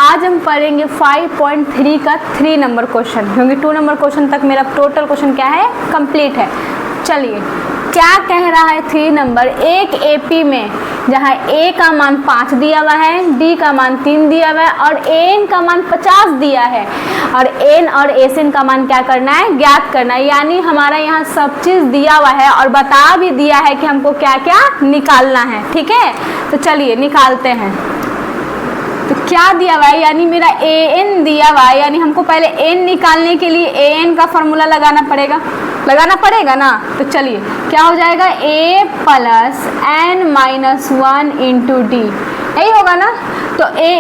आज हम पढ़ेंगे 5.3 का 3 नंबर क्वेश्चन, क्योंकि 2 नंबर क्वेश्चन तक मेरा टोटल क्वेश्चन क्या है, कंप्लीट है। चलिए क्या कह रहा है 3 नंबर, एक एपी में जहाँ ए का मान 5 दिया हुआ है, डी का मान 3 दिया हुआ है और एन का मान 50 दिया है, और एन और एसएन का मान क्या करना है, ज्ञात करना है। यानी हमारा यहाँ सब चीज़ दिया हुआ है और बता भी दिया है कि हमको क्या क्या निकालना है। ठीक है, तो चलिए निकालते हैं। तो क्या दिया हुआ है, यानी मेरा ए एन दिया हुआ है, यानी हमको पहले एन निकालने के लिए ए एन का फॉर्मूला लगाना पड़ेगा ना। तो चलिए क्या हो जाएगा, A plus N minus 1 into D, यही होगा ना। तो ए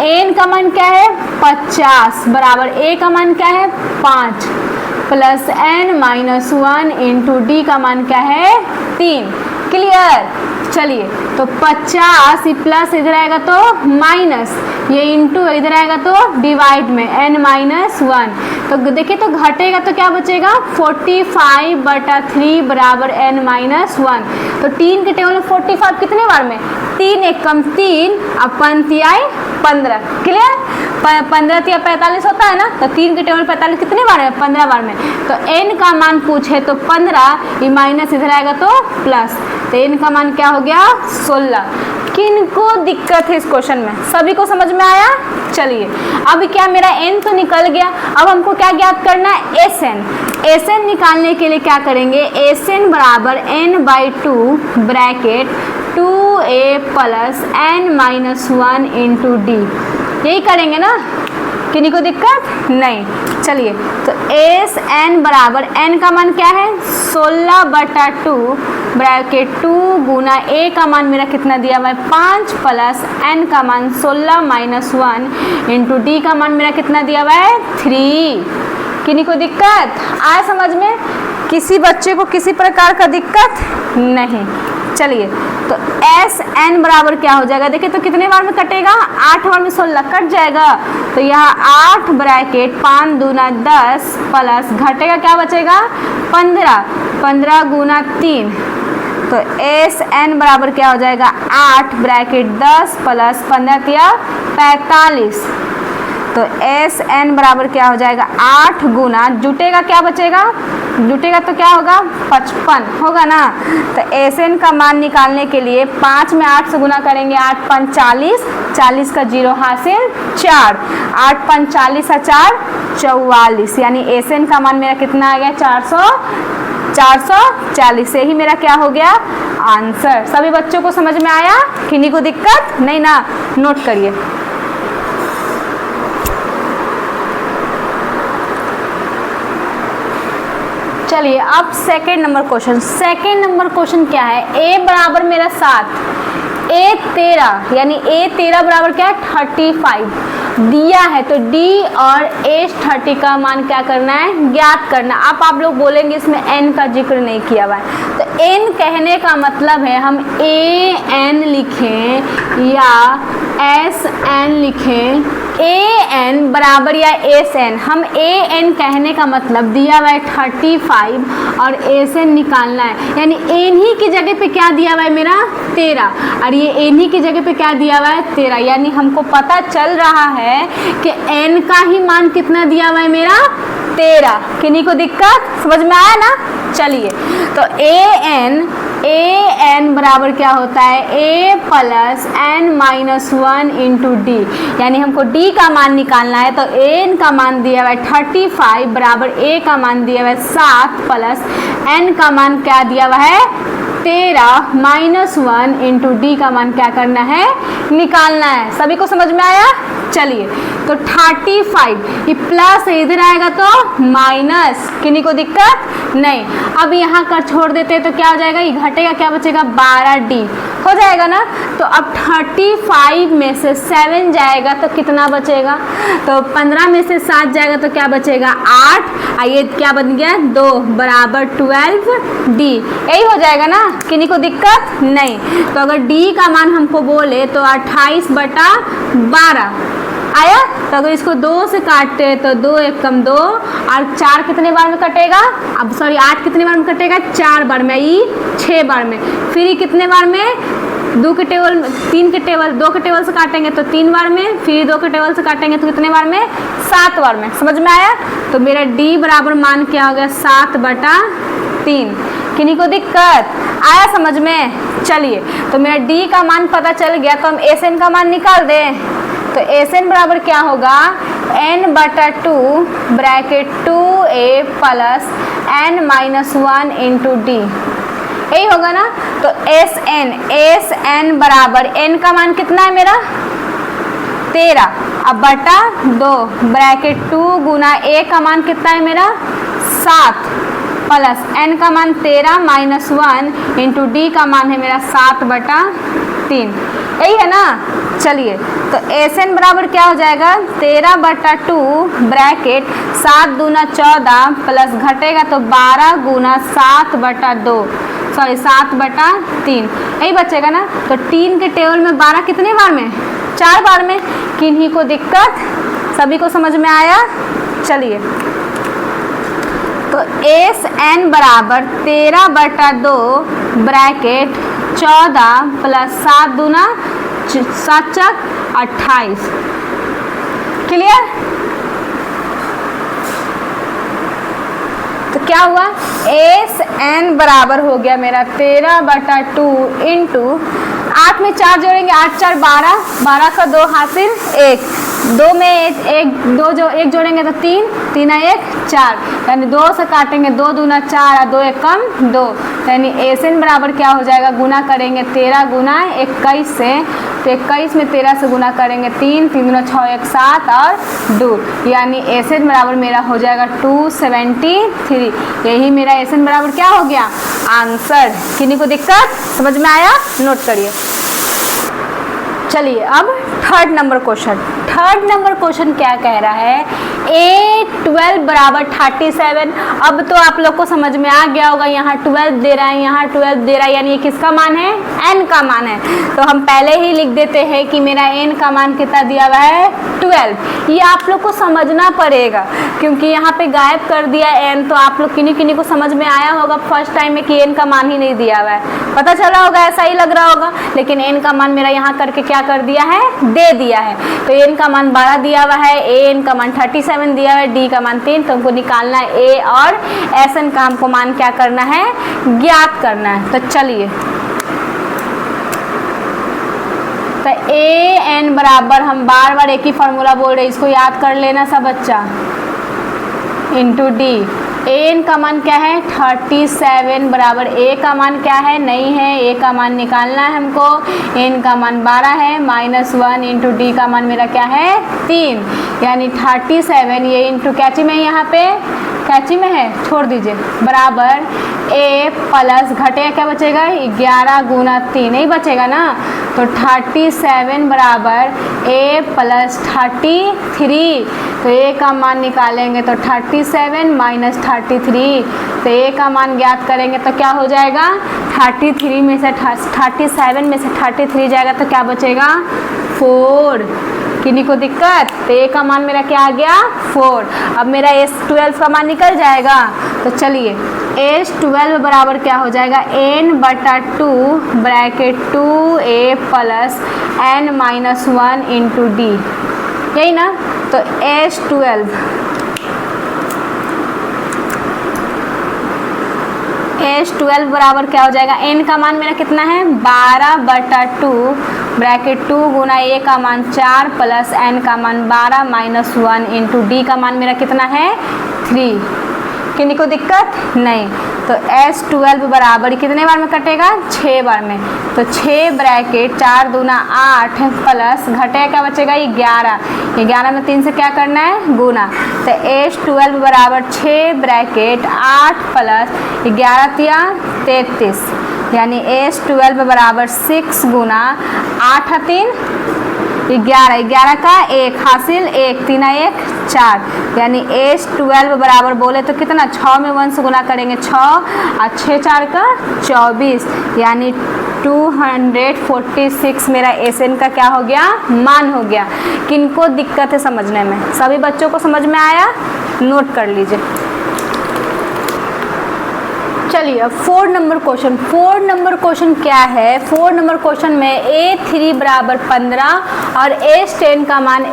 एन का मान क्या है 50 बराबर ए का मान क्या है 5 plus N minus 1 into d का मान क्या है 3। क्लियर। चलिए तो 50 प्लस इधर आएगा तो माइनस, ये इंटू इधर आएगा तो डिवाइड में n माइनस 1। तो देखिए तो घटेगा तो क्या बचेगा 45/3 बराबर n माइनस 1। तो 3 के टेबल में 45 कितने बार में, 3 एक कम 3 अब 15। क्लियर। 15 या 45 होता है ना, तो 3 के टेबल 45 कितने बार में, 15 बार में। तो n का मान पूछे तो 15, ये माइनस इधर आएगा तो प्लस, तो n का मान क्या हो गया 16। किनको दिक्कत है इस क्वेश्चन में, सभी को समझ में आया। चलिए अब क्या मेरा n तो निकल गया, अब हमको क्या ज्ञात करना है एसएन निकालने के लिए क्या करेंगे, एसएन बराबर n/2 bracket 2a plus n minus 1 into D, यही करेंगे ना, किन्हीं को दिक्कत नहीं। चलिए तो एस एन बराबर n का मान क्या है 16/2 ब्रैकेट 2 गुना a का मान मेरा कितना दिया हुआ है 5 प्लस n का मान 16 माइनस 1 इंटू डी का मान मेरा कितना दिया हुआ है 3। किन्हीं को दिक्कत आया समझ में, किसी बच्चे को किसी प्रकार का दिक्कत नहीं। चलिए तो एस एन बराबर क्या हो जाएगा, देखिए तो कितने बार में कटेगा, 8 बार में 16 कट जाएगा। तो यहाँ 8 ब्रैकेट 5 दूना 10 प्लस घटेगा क्या बचेगा 15 गुना 3। तो एस एन बराबर क्या हो जाएगा 8 ब्रैकेट 10 प्लस 15 या 45। तो एस एन बराबर क्या हो जाएगा 8 गुना, जुटेगा क्या बचेगा, जुटेगा तो क्या होगा 55 होगा ना। तो एस एन का मान निकालने के लिए 5 में 8 से गुना करेंगे, 8 5 40, 40 का 0 हासिल 4, 8 5 40 और 4 44, यानी एस एन का मान मेरा कितना आ गया 440। यही मेरा क्या हो गया आंसर। सभी बच्चों को समझ में आया, किन्हीं को दिक्कत नहीं ना, नोट करिए। चलिए अब सेकेंड नंबर क्वेश्चन क्या है, a बराबर मेरा 7, a 13, यानी a 13 बराबर क्या है 35 दिया है। तो d और h 30 का मान क्या करना है, ज्ञात करना। आप लोग बोलेंगे इसमें n का जिक्र नहीं किया हुआ है, तो n कहने का मतलब है हम a n लिखें या s n लिखें, ए एन बराबर या एस एन, हम ए एन कहने का मतलब दिया हुआ है 35 और एस एन निकालना है, यानी एन ही की जगह पे क्या दिया हुआ है मेरा 13 और ये एन ही की जगह पे क्या दिया हुआ है 13, यानी हमको पता चल रहा है कि एन का ही मान कितना दिया हुआ है मेरा 13। किन्हीं को दिक्कत समझ में आया ना। चलिए तो ए एन बराबर क्या होता है a plus N minus 1 into d, यानी हमको d का मान निकालना है। तो n का मान दिया हुआ है 35 बराबर a का मान दिया हुआ है 7 प्लस n का मान क्या दिया हुआ है 13 माइनस 1 इंटू डी का मान क्या करना है, निकालना है। सभी को समझ में आया। चलिए तो 35 ये प्लस इधर आएगा तो माइनस, किन्हीं को दिक्कत नहीं। अब यहाँ कर छोड़ देते हैं तो क्या हो जाएगा, ये घटेगा क्या बचेगा 12d हो जाएगा ना। तो अब 35 में से 7 जाएगा तो कितना बचेगा, तो 15 में से 7 जाएगा तो क्या बचेगा 8, ये क्या बन गया 2 बराबर 12d, यही हो जाएगा ना। किन्हीं को दिक्कत नहीं। तो अगर d का मान हमको बोले तो 28/12 आया। तो अगर इसको 2 से काटते हैं तो 2 एक कम 2 और 4 कितने बार में कटेगा, अब सॉरी 8 कितने बार में कटेगा 4 बार में, ये 6 बार में, फिर ये कितने बार में 2 के टेबल, 3 के टेबल, 2 के टेबल से काटेंगे तो 3 बार में, फिर 2 के टेबल से काटेंगे तो कितने बार में, 7 बार में। समझ में आया? तो मेरा डी बराबर मान क्या हो गया, 7/3। किन्हीं को दिक्कत आया समझ में? चलिए, तो मेरा डी का मान पता चल गया, तो हम एस एन का मान निकाल दें। तो एस एन बराबर क्या होगा, n/2 bracket 2a plus n-1 into D, यही होगा ना। तो एस एन बराबर n का मान कितना है मेरा, 13, अब बटा 2 ब्रैकेट 2 गुना a का मान कितना है मेरा, 7 प्लस n का मान 13 -1 इंटू डी का मान है मेरा 7/3, यही है ना। चलिए, तो एस एन बराबर क्या हो जाएगा, 13/2 ब्रैकेट 7 दूना 14 प्लस घटेगा तो 12 गुना 7/2, सॉरी 7/3, यही बचेगा ना। तो 3 के टेबल में 12 कितने बार में, 4 बार में। किन्हीं को दिक्कत, सभी को समझ में आया? चलिए, तो एस एन बराबर 13/2 ब्रैकेट 14 प्लस 7 दूना 7 28, क्लियर? तो क्या हुआ, एस एन बराबर हो गया मेरा 13/2 इंटू 8 में 4 जोड़ेंगे, 8 4 12, 12 का 2 हासिल 1, 2 में 1 जोड़ेंगे तो 3, 3 1 4, यानी 2 से काटेंगे 2 दूना 4 और 2 1 कम 2, यानी एस एन बराबर क्या हो जाएगा, गुना करेंगे 13 गुना 21 से, तो 21 में 13 से गुना करेंगे 3, 3 दूना 6 1 7 और 2, यानी एस एन बराबर मेरा हो जाएगा 273। यही मेरा एस एन बराबर क्या हो गया, आंसर। किन्हीं को दिक्कत, समझ में आया? नोट करिए। चलिए, अब थर्ड नंबर क्वेश्चन क्या कह रहा है, A12 बराबर 37। अब तो आप लोग को समझ में आ गया होगा, यहाँ 12 दे रहा है, यहाँ 12 दे रहा है, यानी ये किसका मान है, n का मान है। तो हम पहले ही लिख देते हैं कि मेरा n का मान कितना दिया हुआ है, 12। ये आप लोग को समझना पड़ेगा, क्योंकि यहाँ पे गायब कर दिया n, तो आप लोग किन्हीं को समझ में आया होगा फर्स्ट टाइम में कि n का मान ही नहीं दिया हुआ है, पता चला होगा, ऐसा ही लग रहा होगा, लेकिन n का मान मेरा यहाँ करके क्या कर दिया है, दे दिया है। तो n का मान 12 दिया हुआ है, an का मान 37 दिया हुआ है, d का मान 3, तो हमको निकालना है a और sn का हमको मान क्या करना है, ज्ञात करना है। तो चलिए, तो an बराबर, हम बार बार एक ही फॉर्मूला बोल रहे हैं, इसको याद कर लेना सब बच्चा, इंटू डी। an का मान क्या है, 37 बराबर a का मान क्या है, नहीं है, a का मान निकालना है हमको, n का मान 12 है, -1 इंटू डी का मान मेरा क्या है, 3, यानी 37, ये इंटू कैची में, यहाँ पे कैची में है, छोड़ दीजिए, बराबर a प्लस घटेगा क्या बचेगा, 11 गुना 3, नहीं बचेगा ना। तो 37 बराबर a प्लस 33, तो a का मान निकालेंगे तो 37 माइनस 33, तो a का मान ज्ञात करेंगे तो क्या हो जाएगा, 33 में से 37 में से 33 जाएगा तो क्या बचेगा, 4। किन्हीं को दिक्कत, तो a का मान मेरा क्या आ गया, 4। अब मेरा S12 का मान निकल जाएगा। तो चलिए, S12 बराबर क्या हो जाएगा, n/2 bracket 2a plus n-1 into D, यही ना। तो S12 बराबर क्या हो जाएगा, n का मान मेरा कितना है, 12/2 ब्रैकेट 2 गुना a का मान 4 प्लस n का मान 12 -1 इंटू डी का मान मेरा कितना है, 3। किन्हीं को दिक्कत नहीं। तो S12 बराबर कितने बार में कटेगा, 6 बार में। तो 6 ब्रैकेट 4 दूना 8 प्लस घटेगा क्या बचेगा, 11। 11 में 3 से क्या करना है, गुना। तो S12 बराबर 6 ब्रैकेट 8 प्लस 11 तिया 33, यानी S12 बराबर 6 गुना 8 3 11, 11 का 1 हासिल 1, 3 1 4, यानी S12 बराबर बोले तो कितना, 6 में 1 से गुना करेंगे 6 और 6 4 का 24, यानी 246 मेरा SN का क्या हो गया, मान हो गया। किनको दिक्कत है समझने में, सभी बच्चों को समझ में आया, नोट कर लीजिए। चलिए अब 4 नंबर क्वेश्चन। 4 नंबर क्वेश्चन क्या है? 4 नंबर क्वेश्चन में A3 बराबर 15 और A10 का मान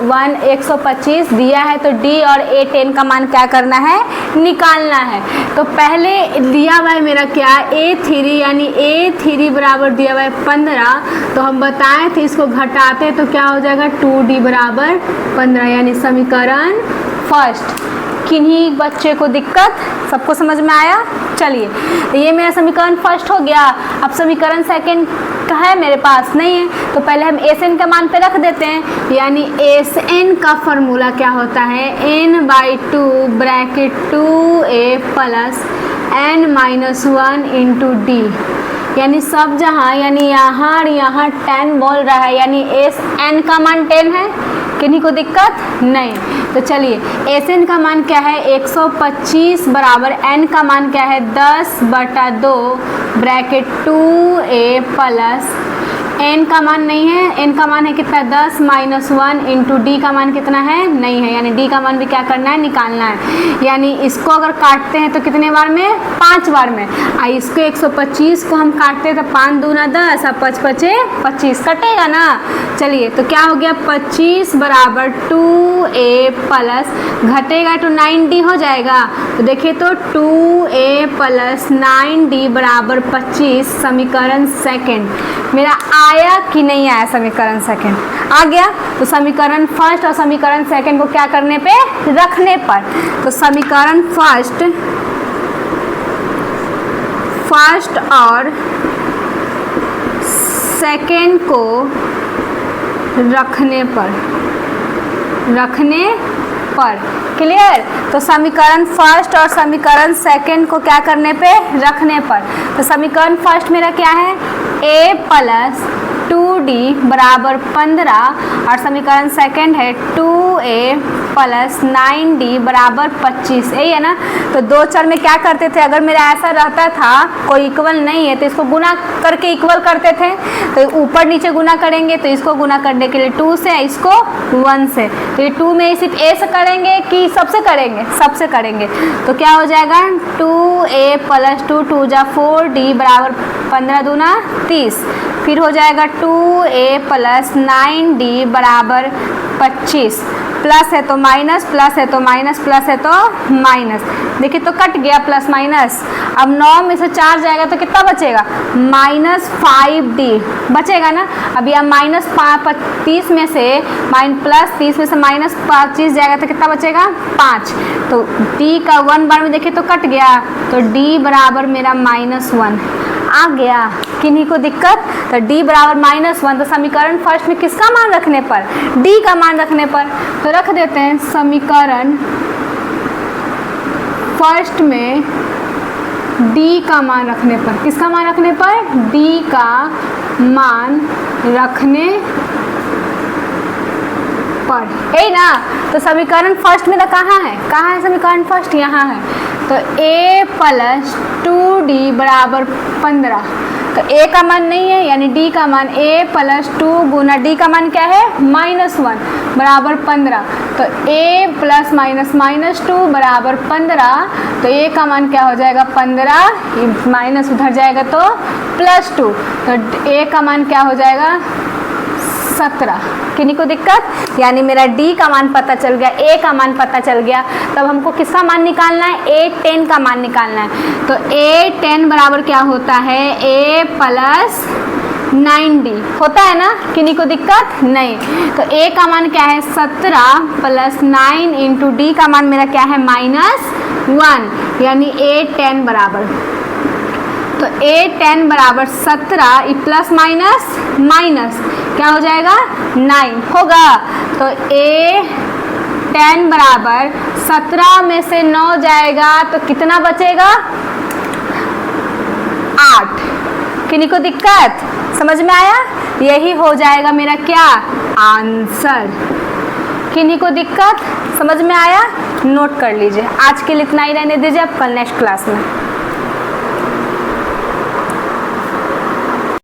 125 दिया है, तो D और A10 का मान क्या करना है? निकालना है। तो पहले दिया हुआ है मेरा क्या? A3, यानी A3 बराबर दिया हुआ है 15, तो हम बताए थे इसको घटाते तो क्या हो जाएगा? 2D बराबर 15, यानी समीकरण फर्स्ट। किन्हीं बच्चे को दिक्कत? सबको समझ में आया? चलिए, ये मेरा समीकरण फर्स्ट हो गया। अब समीकरण सेकंड का है मेरे पास नहीं है, तो पहले हम एस एन का मान पे रख देते हैं, यानी एस एन का फॉर्मूला क्या होता है? n/2 bracket 2a plus n-1 into d, यानी सब जहाँ, यानी यहाँ और यहाँ 10 बोल रहा है, यानी एस एन का मान 10 है। किन्हीं को दिक्कत? नहीं। तो चलिए, एस एन का मान क्या है? 125 बराबर एन का मान क्या है? 10/2 ब्रैकेट 2a प्लस एन का मान नहीं है, एन का मान है कितना? 10-1 इंटू डी का मान कितना है? नहीं है, यानी डी का मान भी क्या करना है? निकालना है। यानी इसको अगर काटते हैं तो कितने बार में? 5 बार में। इसको 125 को हम काटते हैं तो 5 दूना 10 और 5 5 25 कटेगा ना। चलिए, तो क्या हो गया? 25 बराबर 2a प्लस घटेगा तो 9d हो जाएगा। तो देखिए तो 2a प्लस 9d बराबर 25, समीकरण सेकेंड मेरा आया कि नहीं आया? समीकरण सेकंड आ गया। तो समीकरण फर्स्ट और समीकरण सेकंड को क्या करने पे? रखने पर। तो समीकरण फर्स्ट और सेकंड को रखने पर क्लियर। तो समीकरण फर्स्ट और समीकरण सेकंड को क्या करने पे? रखने पर। तो समीकरण फर्स्ट मेरा क्या है? a प्लस 2d बराबर 15 और समीकरण सेकंड है 2a प्लस 9d बराबर 25, यही है ना। तो 2 चर में क्या करते थे? अगर मेरा ऐसा रहता था कोई इक्वल नहीं है तो इसको गुना करके इक्वल करते थे। तो ऊपर नीचे गुना करेंगे तो इसको गुना करने के लिए 2 से, इसको 1 से। तो ये 2 में सिर्फ a से करेंगे कि सबसे करेंगे? सबसे करेंगे। तो क्या हो जाएगा? 2a प्लस 2 2 जा 4d बराबर 15 दूना 30, फिर हो जाएगा 2a प्लस 9d बराबर 25, प्लस है तो माइनस, प्लस है तो माइनस, प्लस है तो माइनस। देखिए तो कट गया प्लस माइनस। अब 9 में से 4 जाएगा तो कितना बचेगा? -5d बचेगा ना। अब यह -30 में से प्लस 30 में से -25 जाएगा तो कितना बचेगा? 5। तो d का 1 बार में देखिए तो कट गया, तो d बराबर मेरा -1 आ गया। किन्हीं को दिक्कत? तो d बराबर -1। तो समीकरण फर्स्ट में किसका मान रखने पर? d का मान रखने पर। तो रख देते हैं समीकरण फर्स्ट में d का मान रखने पर। किसका मान रखने पर? d का मान रखने पर, यही ना। तो समीकरण फर्स्ट में कहाँ है? कहाँ है समीकरण फर्स्ट? यहाँ है। तो a प्लस 2d बराबर 15, तो a का मान नहीं है, यानी d का मान a प्लस 2 गुना d का मान क्या है? -1 बराबर 15। तो a प्लस -2 बराबर 15, तो a का मान क्या हो जाएगा? 15, माइनस उधर जाएगा तो +2, तो a का मान क्या हो जाएगा? 17। किन्हीं को दिक्कत? यानी मेरा d का मान पता चल गया, a का मान पता चल गया। तब हमको किसका मान निकालना है? A10 का मान निकालना है। तो A10 बराबर क्या होता है? a प्लस 9d होता है ना। किन्हीं को दिक्कत? नहीं। तो a का मान क्या है? 17 प्लस 9 इंटू d का मान मेरा क्या है? -1, यानी A10 बराबर, तो A10 बराबर 17, प्लस माइनस क्या हो जाएगा? 9 होगा। तो A10 बराबर 17 में से 9 जाएगा तो कितना बचेगा? 8। किन्हीं को दिक्कत? समझ में आया? यही हो जाएगा मेरा क्या? आंसर। किन्हीं को दिक्कत? समझ में आया? नोट कर लीजिए। आज के लिए इतना ही रहने दीजिए, अब कल नेक्स्ट क्लास में।